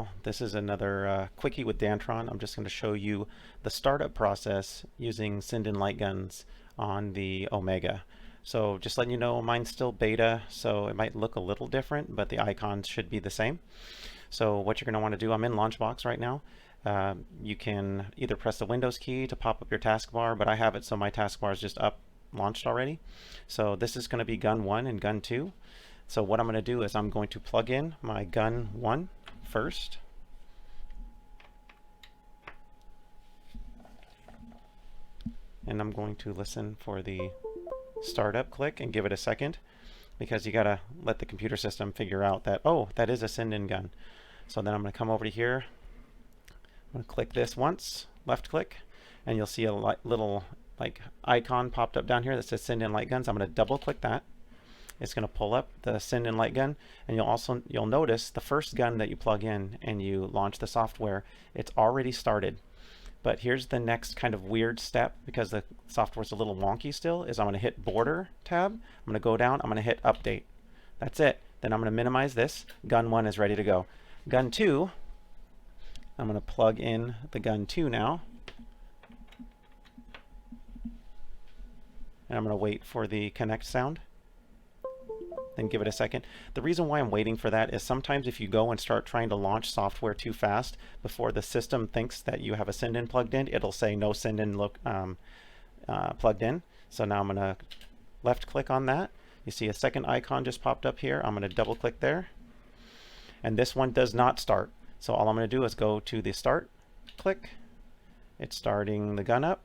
well. This is another quickie with Dantron. I'm just going to show you the startup process using Sinden lightguns on the Omega. So just letting you know, mine's still beta, so it might look a little different, but the icons should be the same. So what you're going to want to do, I'm in Launchbox right now. You can either press the Windows key to pop up your taskbar, but I have it so my taskbar is just up, launched already. So this is going to be gun 1 and gun 2. So what I'm going to do is I'm going to plug in my gun 1 first. And I'm going to listen for the startup click and give it a second, because you got to let the computer system figure out that, oh, that is a Sinden gun. So then I'm going to come over to here. I'm going to click this once, left click, and you'll see a little icon popped up down here that says Sinden light guns. I'm going to double click that. It's going to pull up the Sinden light gun, and you'll notice the first gun that you plug in and you launch the software, it's already started. But here's the next kind of weird step, because the software's a little wonky still, is I'm going to hit border tab, I'm going to go down, I'm going to hit update. That's it. Then I'm going to minimize this. Gun 1 is ready to go. Gun 2, I'm going to plug in the gun 2 now. And I'm going to wait for the connect sound. Then give it a second. The reason why I'm waiting for that is sometimes if you go and start trying to launch software too fast, before the system thinks that you have a Sinden plugged in, it'll say no Sinden plugged in. So now I'm going to left click on that. You see a second icon just popped up here. I'm going to double click there. And this one does not start. So all I'm going to do is go to the start, click. It's starting the gun up.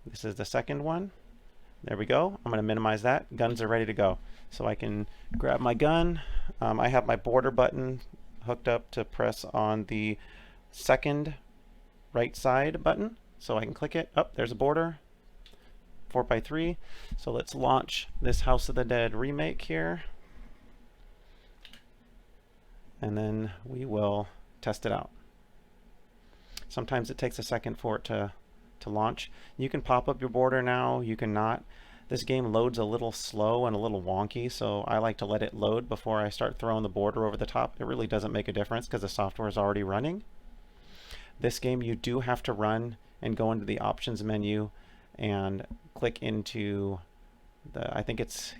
This is the second one. There we go. I'm going to minimize that. Guns are ready to go. So I can grab my gun. I have my border button hooked up to press on the second right side button. So I can click it. Oh, there's a border. 4x3. So let's launch this House of the Dead remake here. And then we will test it out. Sometimes it takes a second for it to launch. You can pop up your border now, you can not. This game loads a little slow and a little wonky, so I like to let it load before I start throwing the border over the top. It really doesn't make a difference because the software is already running. This game you do have to run and go into the options menu and click into the, I think it's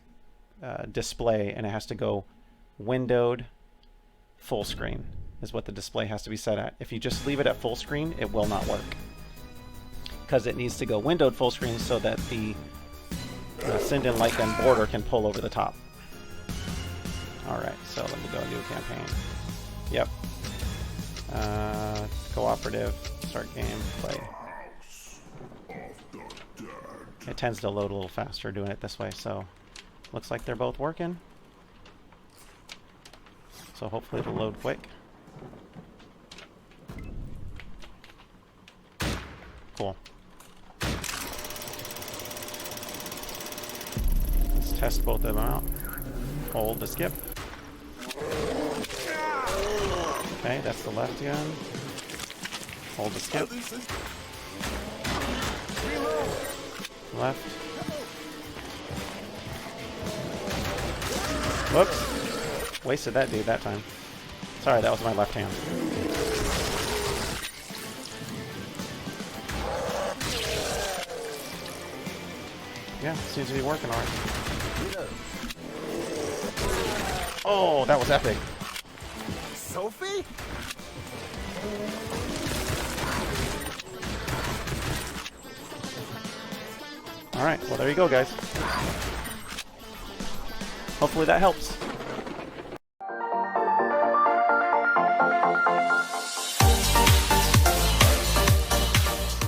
display, and it has to go windowed full screen is what the display has to be set at. If you just leave it at full screen, it will not work, because it needs to go windowed full screen so that the Sinden light gun border can pull over the top. Alright, so let me go and do a campaign. Yep. Cooperative, start game, play. It tends to load a little faster doing it this way, so looks like they're both working. So hopefully it'll load quick. Cool. Let's test both of them out. Hold to skip. Okay, that's the left gun. Hold to skip. Left. Whoops. Wasted that dude that time. Sorry, that was my left hand. Yeah, seems to be working alright. Oh, that was epic. Sophie? Alright, well there you go, guys. Hopefully that helps.